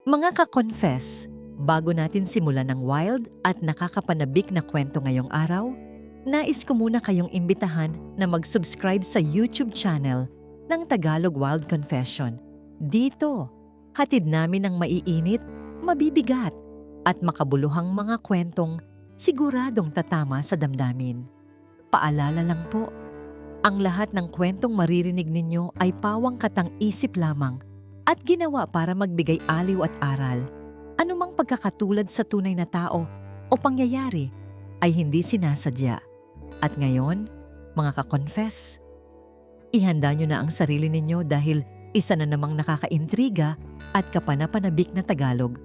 Mga ka-confess, bago natin simulan ng wild at nakakapanabik na kwento ngayong araw, nais ko muna kayong imbitahan na mag-subscribe sa YouTube channel ng Tagalog Wild Confession. Dito, hatid namin ang maiinit, mabibigat, at makabuluhang mga kwentong siguradong tatama sa damdamin. Paalala lang po, ang lahat ng kwentong maririnig ninyo ay pawang katang-isip lamang at ginawa para magbigay aliw at aral. Anumang pagkakatulad sa tunay na tao o pangyayari ay hindi sinasadya. At ngayon, mga ka-confess, ihanda nyo na ang sarili ninyo dahil isa na namang nakakaintriga at kapanapanabik na Tagalog.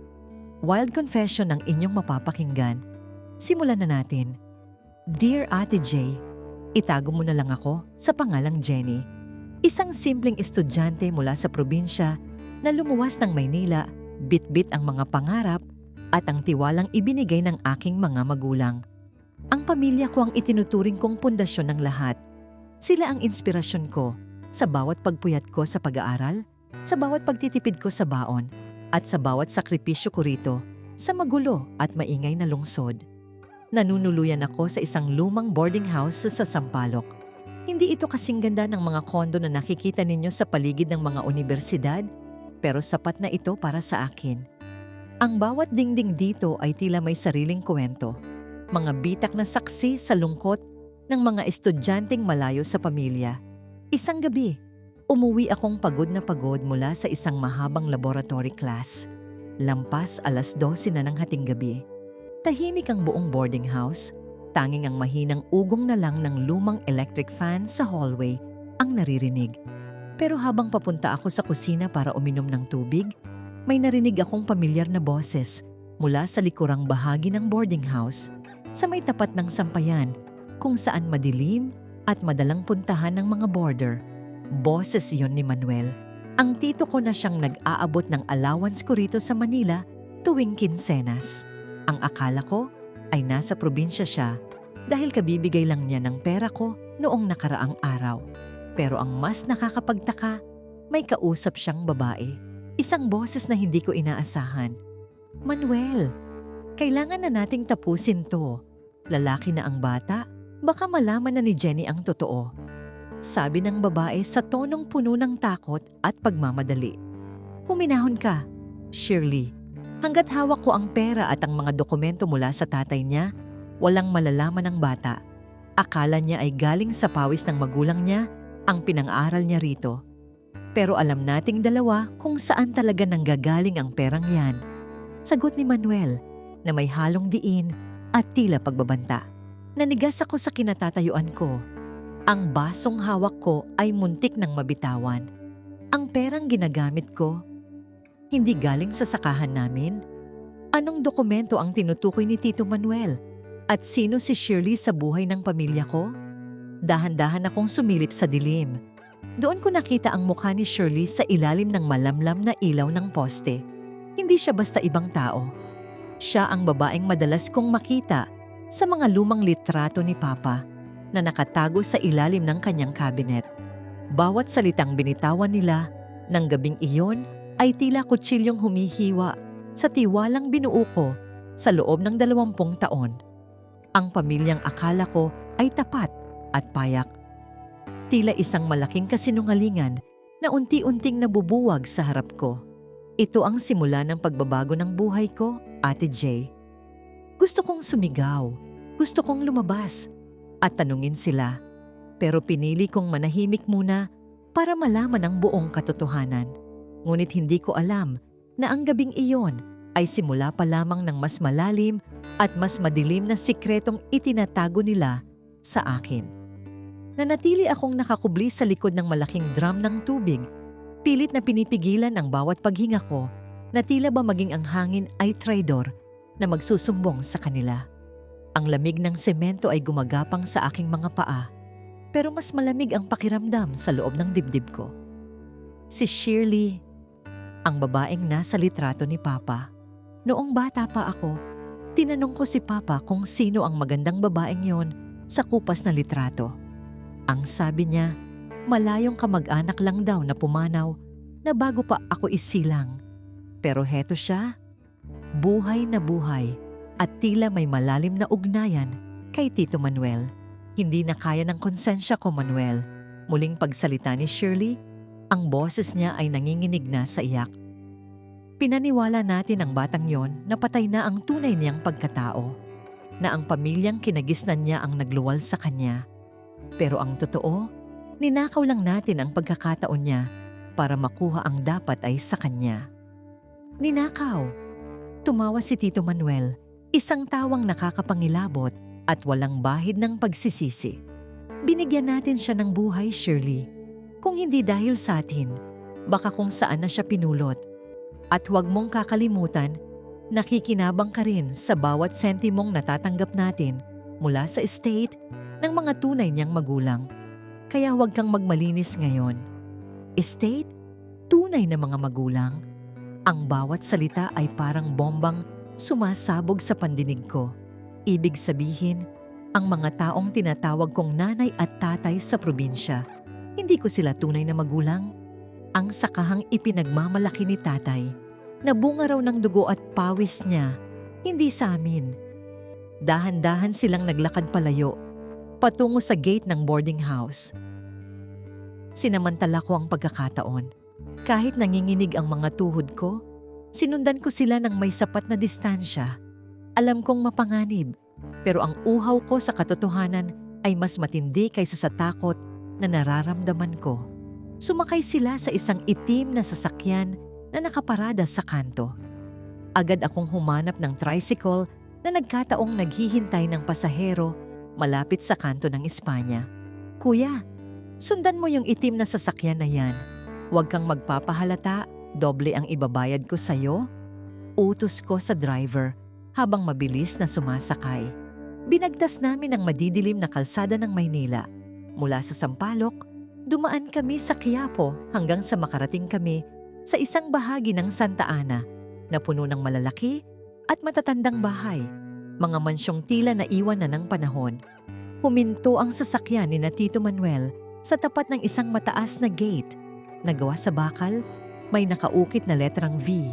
Wild confession ang inyong mapapakinggan. Simulan na natin. Dear Ate J, itago mo na lang ako sa pangalang Jenny. Isang simpleng estudyante mula sa probinsya na lumuwas ng Maynila, bit-bit ang mga pangarap at ang tiwalang ibinigay ng aking mga magulang. Ang pamilya ko ang itinuturing kong pundasyon ng lahat. Sila ang inspirasyon ko sa bawat pagpuyat ko sa pag-aaral, sa bawat pagtitipid ko sa baon, at sa bawat sakripisyo ko rito sa magulo at maingay na lungsod. Nanunuluyan ako sa isang lumang boarding house sa Sampaloc. Hindi ito kasing ganda ng mga kondo na nakikita ninyo sa paligid ng mga universidad, pero sapat na ito para sa akin. Ang bawat dingding dito ay tila may sariling kwento. Mga bitak na saksi sa lungkot ng mga estudyanteng malayo sa pamilya. Isang gabi, umuwi akong pagod na pagod mula sa isang mahabang laboratory class. Lampas 12:00 na ng hating gabi. Tahimik ang buong boarding house. Tanging ang mahinang ugong na lang ng lumang electric fan sa hallway ang naririnig. Pero habang papunta ako sa kusina para uminom ng tubig, may narinig akong pamilyar na boses mula sa likurang bahagi ng boarding house sa may tapat ng sampayan kung saan madilim at madalang puntahan ng mga boarder. Boses iyon ni Manuel, ang tito ko na siyang nag-aabot ng allowance ko rito sa Manila tuwing kinsenas. Ang akala ko ay nasa probinsya siya dahil kabibigay lang niya ng pera ko noong nakaraang araw. Pero ang mas nakakapagtaka, may kausap siyang babae. Isang boses na hindi ko inaasahan. Manuel, kailangan na nating tapusin to. Lalaki na ang bata, baka malaman na ni Jenny ang totoo. Sabi ng babae sa tonong puno ng takot at pagmamadali. Huminahon ka, Shirley. Hanggat hawak ko ang pera at ang mga dokumento mula sa tatay niya, walang malalaman ng bata. Akala niya ay galing sa pawis ng magulang niya ang pinang-aral niya rito. Pero alam nating dalawa kung saan talaga nanggagaling ang perang yan. Sagot ni Manuel na may halong diin at tila pagbabanta. Nanigas ako sa kinatatayuan ko. Ang basong hawak ko ay muntik ng mabitawan. Ang perang ginagamit ko, hindi galing sa sakahan namin. Anong dokumento ang tinutukoy ni Tito Manuel? At sino si Shirley sa buhay ng pamilya ko? Dahan-dahan akong sumilip sa dilim. Doon ko nakita ang mukha ni Shirley sa ilalim ng malamlam na ilaw ng poste. Hindi siya basta ibang tao. Siya ang babaeng madalas kong makita sa mga lumang litrato ni Papa na nakatago sa ilalim ng kanyang cabinet. Bawat salitang binitawan nila ng gabing iyon ay tila kutsilyong humihiwa sa tiwalang binuo ko sa loob ng 20 taon. Ang pamilyang akala ko ay tapat at payak. Tila isang malaking kasinungalingan na unti-unting nabubuwag sa harap ko. Ito ang simula ng pagbabago ng buhay ko, Ate J. Gusto kong sumigaw, gusto kong lumabas at tanungin sila. Pero pinili kong manahimik muna para malaman ang buong katotohanan. Ngunit hindi ko alam na ang gabing iyon ay simula pa lamang ng mas malalim at mas madilim na sikretong itinatago nila sa akin. Nanatili akong nakakubli sa likod ng malaking drum ng tubig. Pilit na pinipigilan ang bawat paghinga ko na tila ba maging ang hangin ay traidor na magsusumbong sa kanila. Ang lamig ng semento ay gumagapang sa aking mga paa, pero mas malamig ang pakiramdam sa loob ng dibdib ko. Si Shirley, ang babaeng nasa litrato ni Papa. Noong bata pa ako, tinanong ko si Papa kung sino ang magandang babaeng yon sa kupas na litrato. Ang sabi niya, malayong kamag-anak lang daw na pumanaw na bago pa ako isilang. Pero heto siya, buhay na buhay at tila may malalim na ugnayan kay Tito Manuel. Hindi na kaya ng konsensya ko, Manuel. Muling pagsalita ni Shirley, ang boses niya ay nanginginig na sa iyak. Pinaniwala natin ang batang yon na patay na ang tunay niyang pagkatao, na ang pamilyang kinagisnan niya ang nagluwal sa kanya. Pero ang totoo, ninakaw lang natin ang pagkakataon niya para makuha ang dapat ay sa kanya. Ninakaw! Tumawa si Tito Manuel, isang tawang nakakapangilabot at walang bahid ng pagsisisi. Binigyan natin siya ng buhay, Shirley. Kung hindi dahil sa atin, baka kung saan na siya pinulot. At huwag mong kakalimutan, nakikinabang ka rin sa bawat sentimong natatanggap natin mula sa estate ng mga tunay niyang magulang. Kaya huwag kang magmalinis ngayon. Estate, tunay na mga magulang. Ang bawat salita ay parang bombang sumasabog sa pandinig ko. Ibig sabihin, ang mga taong tinatawag kong nanay at tatay sa probinsya, hindi ko sila tunay na magulang. Ang sakahang ipinagmamalaki ni tatay, na bunga raw ng dugo at pawis niya, hindi sa amin. Dahan-dahan silang naglakad palayo, patungo sa gate ng boarding house. Sinamantala ko ang pagkakataon. Kahit nanginginig ang mga tuhod ko, sinundan ko sila ng may sapat na distansya. Alam kong mapanganib, pero ang uhaw ko sa katotohanan ay mas matindi kaysa sa takot na nararamdaman ko. Sumakay sila sa isang itim na sasakyan na nakaparada sa kanto. Agad akong humanap ng tricycle na nagkataong naghihintay ng pasahero malapit sa kanto ng Espanya. Kuya, sundan mo yung itim na sasakyan na yan. Huwag kang magpapahalata, doble ang ibabayad ko sa'yo. Utos ko sa driver habang mabilis na sumasakay. Binagtas namin ang madidilim na kalsada ng Maynila. Mula sa Sampaloc, dumaan kami sa Quiapo hanggang sa makarating kami sa isang bahagi ng Santa Ana na puno ng malalaki at matatandang bahay, mga mansyong tila na iwan na ng panahon. Huminto ang sasakyan ni Tito Manuel sa tapat ng isang mataas na gate na gawa sa bakal, may nakaukit na letrang V.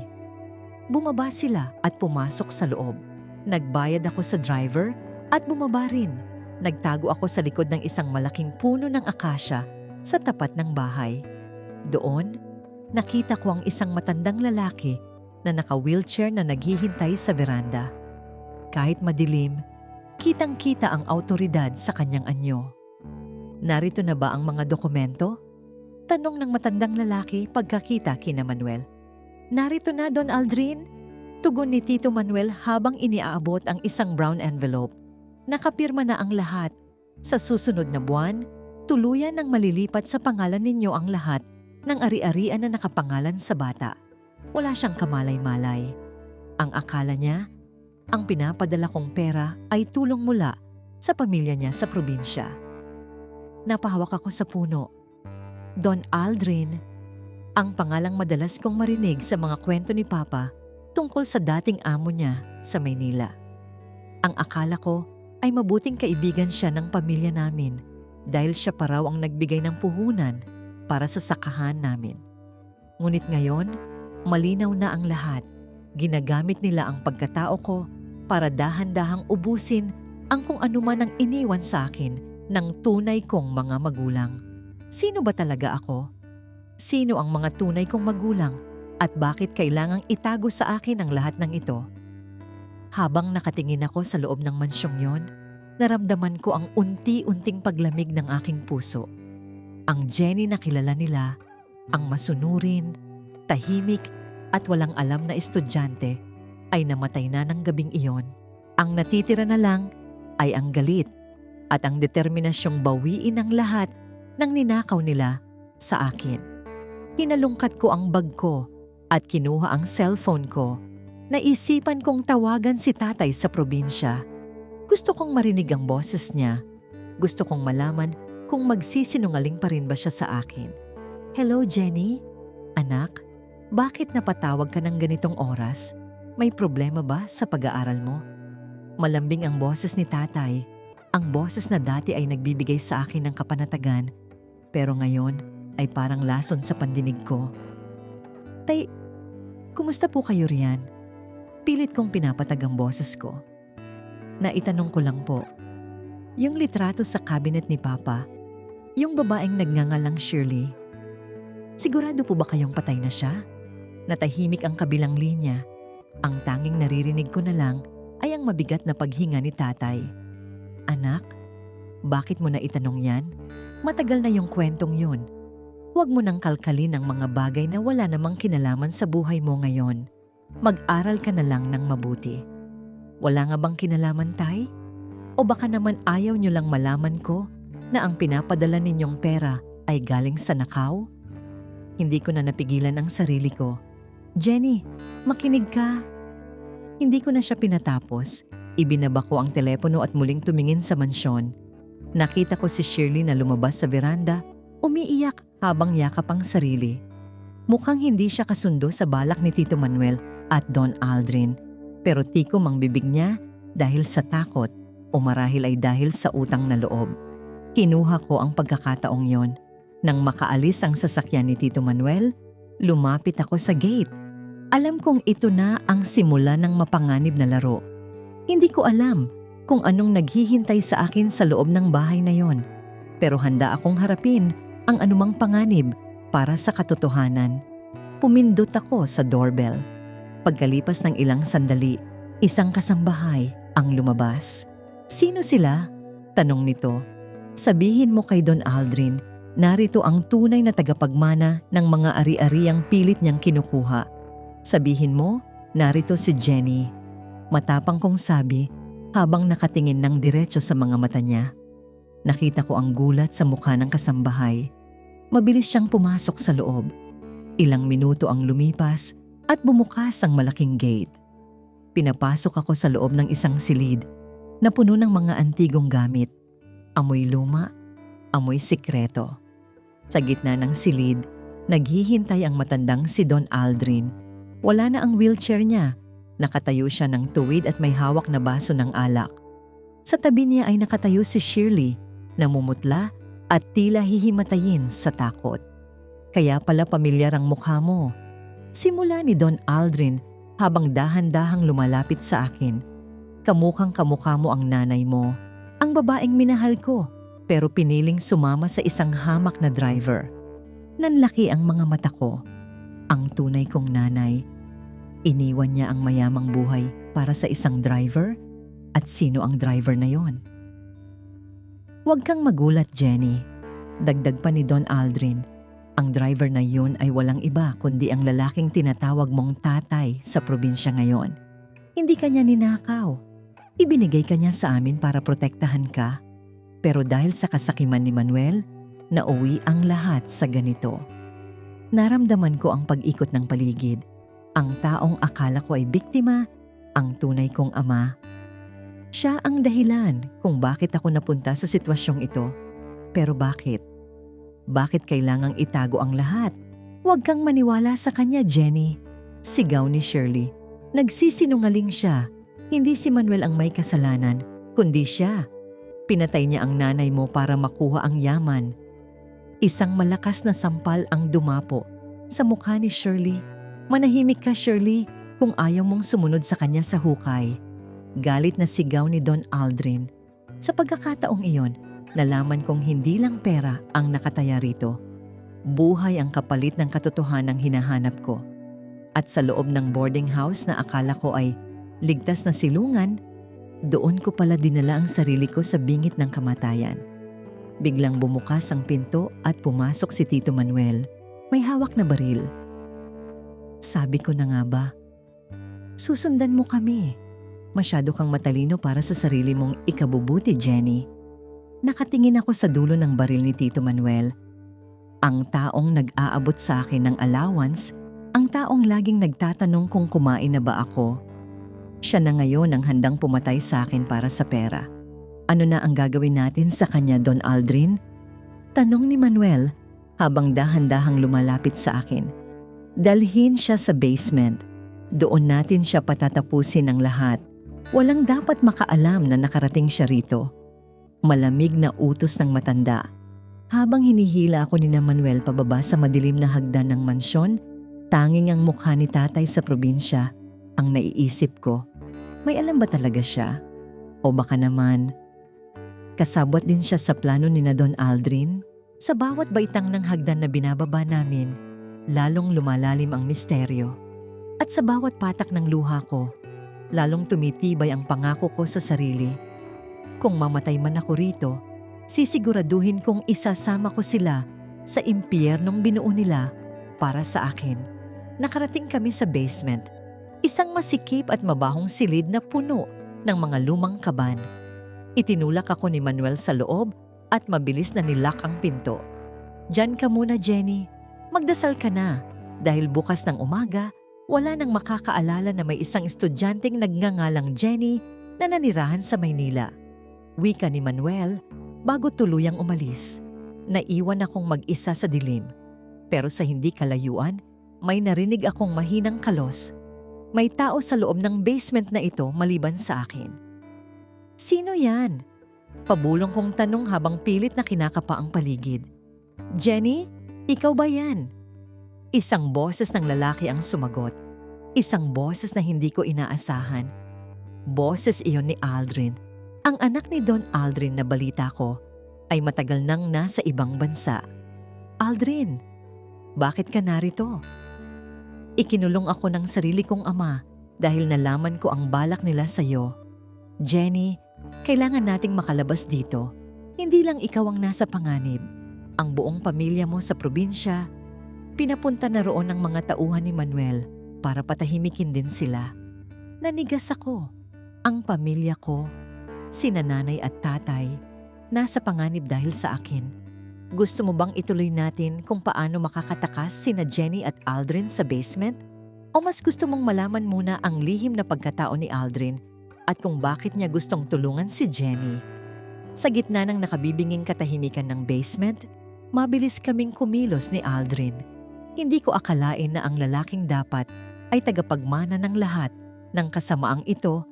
Bumaba sila at pumasok sa loob. Nagbayad ako sa driver at bumaba rin. Nagtago ako sa likod ng isang malaking puno ng akasya sa tapat ng bahay. Doon, nakita ko ang isang matandang lalaki na naka-wheelchair na naghihintay sa veranda. Kahit madilim, kitang-kita ang awtoridad sa kanyang anyo. Narito na ba ang mga dokumento? Tanong ng matandang lalaki pagkakita kina Manuel. Narito na, Don Aldrin. Tugon ni Tito Manuel habang iniaabot ang isang brown envelope. Nakapirma na ang lahat. Sa susunod na buwan, tuluyan ng malilipat sa pangalan ninyo ang lahat ng ari-arian na nakapangalan sa bata. Wala siyang kamalay-malay. Ang akala niya, ang pinapadala kong pera ay tulong mula sa pamilya niya sa probinsya. Napahawak ako sa puno. Don Aldrin, ang pangalang madalas kong marinig sa mga kwento ni Papa tungkol sa dating amo niya sa Maynila. Ang akala ko ay mabuting kaibigan siya ng pamilya namin dahil siya pa raw ang nagbigay ng puhunan para sa sakahan namin. Ngunit ngayon, malinaw na ang lahat. Ginagamit nila ang pagkatao ko para dahan-dahang ubusin ang kung anuman ang iniwan sa akin ng tunay kong mga magulang. Sino ba talaga ako? Sino ang mga tunay kong magulang at bakit kailangang itago sa akin ang lahat ng ito? Habang nakatingin ako sa loob ng mansyong yon, naramdaman ko ang unti-unting paglamig ng aking puso. Ang Jenny na kilala nila, ang masunurin, tahimik at walang alam na estudyante ay namatay na ng gabing iyon. Ang natitira na lang ay ang galit at ang determinasyong bawiin ang lahat ng ninakaw nila sa akin. Hinalungkat ko ang bag ko at kinuha ang cellphone ko. Naisipan kong tawagan si tatay sa probinsya. Gusto kong marinig ang boses niya. Gusto kong malaman kung magsisinungaling pa rin ba siya sa akin. Hello, Jenny? Anak, bakit napatawag ka ng ganitong oras? May problema ba sa pag-aaral mo? Malambing ang boses ni tatay. Ang boses na dati ay nagbibigay sa akin ng kapanatagan, pero ngayon ay parang lason sa pandinig ko. Tay, Kumusta po kayo riyan? Pilit kong pinapatag ang boses ko. Naitanong ko lang po. Yung litrato sa cabinet ni Papa, yung babaeng nagngangalang Shirley. Sigurado po ba kayong patay na siya? Natahimik ang kabilang linya. Ang tanging naririnig ko na lang ay ang mabigat na paghinga ni tatay. Anak, bakit mo na itanong yan? Matagal na yung kwentong yun. Huwag mo nang kalkalin ang mga bagay na wala namang kinalaman sa buhay mo ngayon. Mag-aral ka na lang ng mabuti. Wala nga bang kinalaman, tay? O baka naman ayaw nyo lang malaman ko na ang pinapadala ninyong pera ay galing sa nakaw? Hindi ko na napigilan ang sarili ko. Jenny, makinig ka. Hindi ko na siya pinatapos. Ibinaba ko ang telepono at muling tumingin sa mansyon. Nakita ko si Shirley na lumabas sa veranda, umiiyak habang yakap ang sarili. Mukhang hindi siya kasundo sa balak ni Tito Manuel at Don Aldrin. Pero tikom ang bibig niya dahil sa takot o marahil ay dahil sa utang na loob. Kinuha ko ang pagkakataong yon. Nang makaalis ang sasakyan ni Tito Manuel, lumapit ako sa gate. Alam kong ito na ang simula ng mapanganib na laro. Hindi ko alam kung anong naghihintay sa akin sa loob ng bahay na yon. Pero handa akong harapin ang anumang panganib para sa katotohanan. Pumindot ako sa doorbell. Pagkalipas ng ilang sandali, isang kasambahay ang lumabas. Sino sila? Tanong nito. Sabihin mo kay Don Aldrin, narito ang tunay na tagapagmana ng mga ari-ariang pilit niyang kinukuha. Sabihin mo, narito si Jenny. Matapang kong sabi habang nakatingin ng diretso sa mga mata niya. Nakita ko ang gulat sa mukha ng kasambahay. Mabilis siyang pumasok sa loob. Ilang minuto ang lumipas at bumukas ang malaking gate. Pinapasok ako sa loob ng isang silid na puno ng mga antigong gamit. Amoy luma, amoy sikreto. Sa gitna ng silid, naghihintay ang matandang si Don Aldrin. Wala na ang wheelchair niya. Nakatayo siya ng tuwid at may hawak na baso ng alak. Sa tabi niya ay nakatayo si Shirley, namumutla at tila hihimatayin sa takot. Kaya pala pamilyar ang mukha mo. Simula ni Don Aldrin habang dahan-dahang lumalapit sa akin. Kamukhang kamukha mo ang nanay mo, ang babaeng minahal ko, pero piniling sumama sa isang hamak na driver. Nanlaki ang mga mata ko. Ang tunay kong nanay. Iniwan niya ang mayamang buhay para sa isang driver? At sino ang driver na yon? Huwag kang magulat, Jenny. Dagdag pa ni Don Aldrin. Ang driver na yun ay walang iba kundi ang lalaking tinatawag mong tatay sa probinsya ngayon. Hindi kanya ninakaw. Ibinigay kanya sa amin para protektahan ka. Pero dahil sa kasakiman ni Manuel, nauwi ang lahat sa ganito. Naramdaman ko ang pag-ikot ng paligid. Ang taong akala ko ay biktima, ang tunay kong ama. Siya ang dahilan kung bakit ako napunta sa sitwasyong ito. Pero bakit? Bakit kailangang itago ang lahat? Huwag kang maniwala sa kanya, Jenny. Sigaw ni Shirley. Nagsisinungaling siya. Hindi si Manuel ang may kasalanan, kundi siya. Pinatay niya ang nanay mo para makuha ang yaman. Isang malakas na sampal ang dumapo sa mukha ni Shirley. Manahimik ka, Shirley, kung ayaw mong sumunod sa kanya sa hukay. Galit na sigaw ni Don Aldrin. Sa pagkakataong iyon, nalaman kong hindi lang pera ang nakataya rito. Buhay ang kapalit ng katotohanang hinahanap ko. At sa loob ng boarding house na akala ko ay ligtas na silungan, doon ko pala dinala ang sarili ko sa bingit ng kamatayan. Biglang bumukas ang pinto at pumasok si Tito Manuel. May hawak na baril. Sabi ko na nga ba, susundan mo kami. Masyado kang matalino para sa sarili mong ikabubuti, Jenny. Nakatingin ako sa dulo ng baril ni Tito Manuel. Ang taong nag-aabot sa akin ng allowance, ang taong laging nagtatanong kung kumain na ba ako. Siya na ngayon ang handang pumatay sa akin para sa pera. Ano na ang gagawin natin sa kanya, Don Aldrin? Tanong ni Manuel habang dahan-dahang lumalapit sa akin. Dalhin siya sa basement. Doon natin siya patatapusin ng lahat. Walang dapat makaalam na nakarating siya rito. Malamig na utos ng matanda. Habang hinihila ako ni Manuel pababa sa madilim na hagdan ng mansyon, Tanging ang mukha ni tatay sa probinsya ang naiisip ko. May alam ba talaga siya? O baka naman, kasabwat din siya sa plano ni na Don Aldrin? Sa bawat baitang ng hagdan na binababa namin, lalong lumalalim ang misteryo. At sa bawat patak ng luha ko, lalong tumitibay ang pangako ko sa sarili. Kung mamatay man ako rito, sisiguraduhin kong isasama ko sila sa impyernong binuo nila para sa akin. Nakarating kami sa basement, isang masikip at mabahong silid na puno ng mga lumang kaban. Itinulak ako ni Manuel sa loob at mabilis na nilak ang pinto. "Diyan ka muna, Jenny. Magdasal ka na dahil bukas ng umaga, wala nang makakaalala na may isang estudyanteng nagngangalang Jenny na nanirahan sa Maynila." Wika ni Manuel bago tuluyang umalis. Naiwan akong mag-isa sa dilim. Pero sa hindi kalayuan, may narinig akong mahinang kalos. May tao sa loob ng basement na ito maliban sa akin. "Sino yan?" Pabulong kong tanong habang pilit na kinakapa ang paligid. "Jenny, ikaw ba yan?" Isang boses ng lalaki ang sumagot. Isang boses na hindi ko inaasahan. Boses iyon ni Aldrin. Ang anak ni Don Aldrin na balita ko ay matagal nang nasa ibang bansa. "Aldrin, bakit ka narito?" Ikinulong ako ng sarili kong ama dahil nalaman ko ang balak nila sa'yo. "Jenny, kailangan nating makalabas dito. Hindi lang ikaw ang nasa panganib. Ang buong pamilya mo sa probinsya, pinapunta na roon ng mga tauhan ni Manuel para patahimikin din sila." Nanigas ako. Ang pamilya ko, sina nanay at tatay, nasa panganib dahil sa akin. Gusto mo bang ituloy natin kung paano makakatakas sina Jenny at Aldrin sa basement? O mas gusto mong malaman muna ang lihim na pagkatao ni Aldrin at kung bakit niya gustong tulungan si Jenny? Sa gitna ng nakabibinging katahimikan ng basement, mabilis kaming kumilos ni Aldrin. Hindi ko akalain na ang lalaking dapat ay tagapagmana ng lahat ng kasamaang ito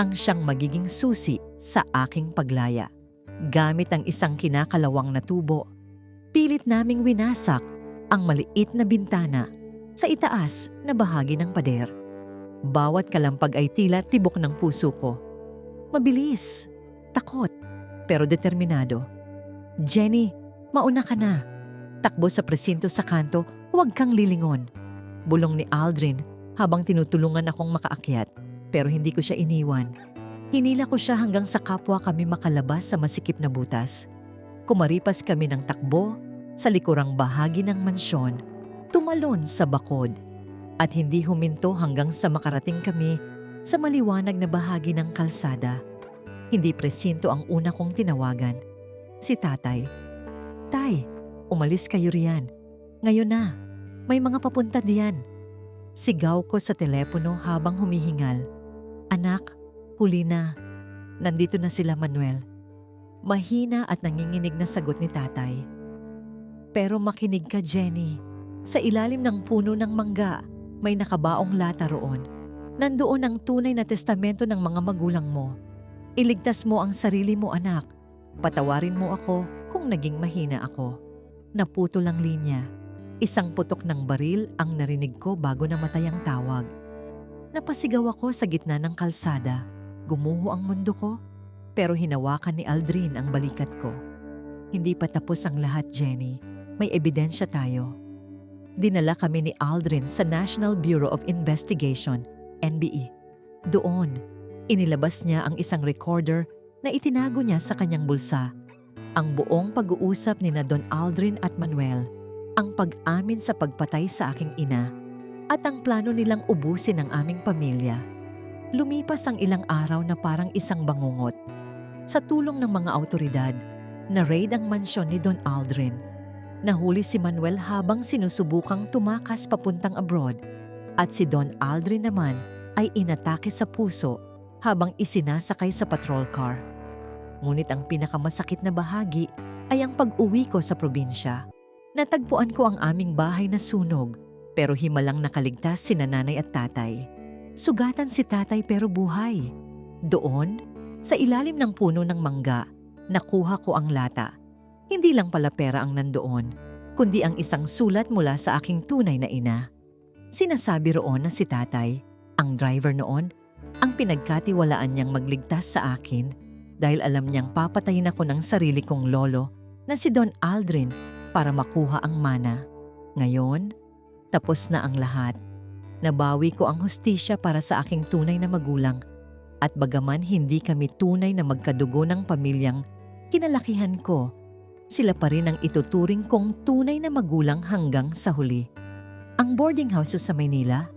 ang siyang magiging susi sa aking paglaya. Gamit ang isang kinakalawang na tubo, pilit naming winasak ang maliit na bintana sa itaas na bahagi ng pader. Bawat kalampag ay tila tibok ng puso ko. Mabilis, takot, pero determinado. "Jenny, mauna ka na. Takbo sa presinto sa kanto, huwag kang lilingon." Bulong ni Aldrin habang tinutulungan akong makaakyat, pero hindi ko siya iniwan. Hinila ko siya hanggang sa kapwa kami makalabas sa masikip na butas. Kumaripas kami ng takbo sa likurang bahagi ng mansyon, tumalon sa bakod, at hindi huminto hanggang sa makarating kami sa maliwanag na bahagi ng kalsada. Hindi presinto ang una kong tinawagan. Si tatay. "Tay, umalis kayo riyan. Ngayon na, may mga papunta diyan." Sigaw ko sa telepono habang humihingal. "Anak, huli na. Nandito na sila, Manuel." Mahina at nanginginig na sagot ni tatay. "Pero makinig ka, Jenny. Sa ilalim ng puno ng mangga, may nakabaong lata roon. Nandoon ang tunay na testamento ng mga magulang mo. Iligtas mo ang sarili mo, anak. Patawarin mo ako kung naging mahina ako." Naputol ang linya. Isang putok ng baril ang narinig ko bago namatay ang tawag. Napasigaw ako sa gitna ng kalsada. Gumuho ang mundo ko, pero hinawakan ni Aldrin ang balikat ko. "Hindi pa tapos ang lahat, Jenny. May ebidensya tayo." Dinala kami ni Aldrin sa National Bureau of Investigation, NBI. Doon, inilabas niya ang isang recorder na itinago niya sa kanyang bulsa. Ang buong pag-uusap ni na Don Aldrin at Manuel, ang pag-amin sa pagpatay sa aking ina, at ang plano nilang ubusin ang aming pamilya. Lumipas ang ilang araw na parang isang bangungot. Sa tulong ng mga awtoridad, na-raid ang mansyon ni Don Aldrin. Nahuli si Manuel habang sinusubukang tumakas papuntang abroad, at si Don Aldrin naman ay inatake sa puso habang isinasakay sa patrol car. Ngunit ang pinakamasakit na bahagi ay ang pag-uwi ko sa probinsya. Natagpuan ko ang aming bahay na sunog, pero himalang nakaligtas sina nanay at tatay. Sugatan si tatay pero buhay. Doon, sa ilalim ng puno ng mangga, nakuha ko ang lata. Hindi lang pala pera ang nandoon, kundi ang isang sulat mula sa aking tunay na ina. Sinasabi roon na si tatay, ang driver noon, ang pinagkatiwalaan niyang magligtas sa akin dahil alam niyang papatayin ako ng sarili kong lolo na si Don Aldrin para makuha ang mana. Ngayon, tapos na ang lahat. Nabawi ko ang hustisya para sa aking tunay na magulang at bagaman hindi kami tunay na magkadugo ng pamilyang kinalakihan ko, sila pa rin ang ituturing kong tunay na magulang hanggang sa huli. Ang boarding house sa Maynila,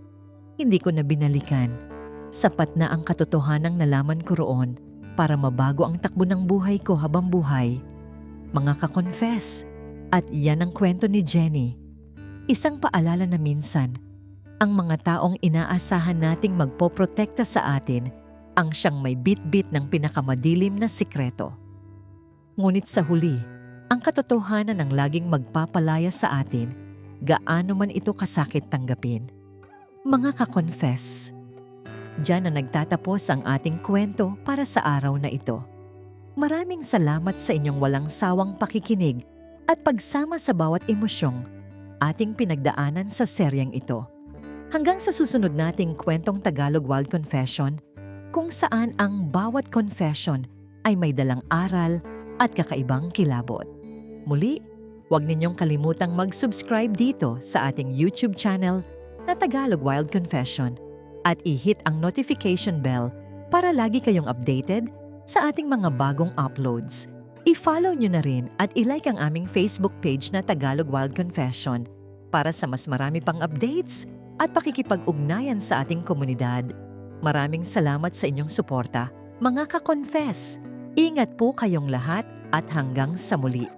hindi ko na binalikan. Sapat na ang katotohanang nalaman ko roon para mabago ang takbo ng buhay ko habang buhay. Mga ka-confess, at yan ang kwento ni Jenny. Isang paalala na minsan, ang mga taong inaasahan nating magpoprotekta sa atin ang siyang may bit-bit ng pinakamadilim na sikreto. Ngunit sa huli, ang katotohanan ang laging magpapalaya sa atin gaano man ito kasakit tanggapin. Mga ka-confess, diyan na nagtatapos ang ating kwento para sa araw na ito. Maraming salamat sa inyong walang sawang pakikinig at pagsama sa bawat emosyong ating pinagdaanan sa seryeng ito. Hanggang sa susunod nating kwentong Tagalog Wild Confession, kung saan ang bawat confession ay may dalang aral at kakaibang kilabot. Muli, huwag ninyong kalimutang mag-subscribe dito sa ating YouTube channel na Tagalog Wild Confession at i-hit ang notification bell para lagi kayong updated sa ating mga bagong uploads. I-follow nyo na rin at i-like ang aming Facebook page na Tagalog Wild Confession para sa mas marami pang updates at pakikipag-ugnayan sa ating komunidad. Maraming salamat sa inyong suporta, mga ka-confess. Ingat po kayong lahat at hanggang sa muli.